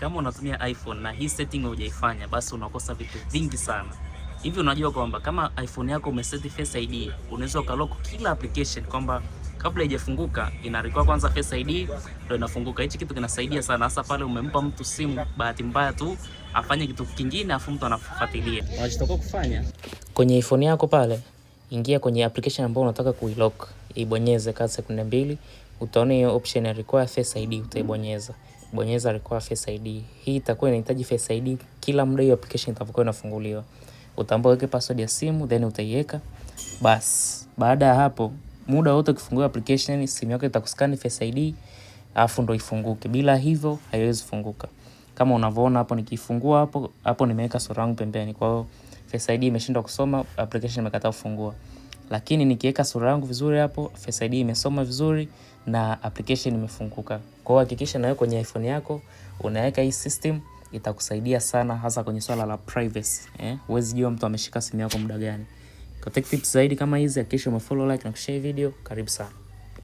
kama unatumia iPhone na hii setting hujaifanya, basi unakosa vitu vingi sana. Hivi unajua kwamba kama iPhone yako umeset Face ID, unaweza ukalock kila application, kwamba kabla haijafunguka ina require kwanza Face ID ndio inafunguka. Hichi kitu kinasaidia sana, hasa pale umempa mtu simu bahati mbaya tu afanye kitu kingine afu mtu anafuatilia. Unachotakiwa kufanya kwenye iPhone yako pale, ingia kwenye application ambayo unataka kuilock, ibonyeze kwa sekunde 2, utaona hiyo option ya require Face ID, utaibonyeza. Bonyeza require Face ID. Hii itakuwa inahitaji Face ID kila muda hiyo application itakapokuwa inafunguliwa. Utaambiwa weke password ya simu, then utaiweka. Bas, baada ya hapo muda wote ukifungua application simu yako itakuscan Face ID afu ndo ifunguke. Bila hivyo haiwezi funguka. Kama unavyoona hapo nikifungua hapo nimeweka sura yangu pembeni. Kwa hiyo Face ID imeshindwa kusoma, application imekataa kufungua. Lakini nikiweka sura yangu vizuri hapo, Face ID imesoma vizuri na application imefunguka. Kwa hiyo hakikisha na wewe kwenye iPhone yako unaweka hii system, itakusaidia sana hasa kwenye swala la privacy. Huwezi jua mtu ameshika simu yako muda gani. Kwa tech tips zaidi kama hizi hakikisha umefollow, like na kushare video. Karibu sana.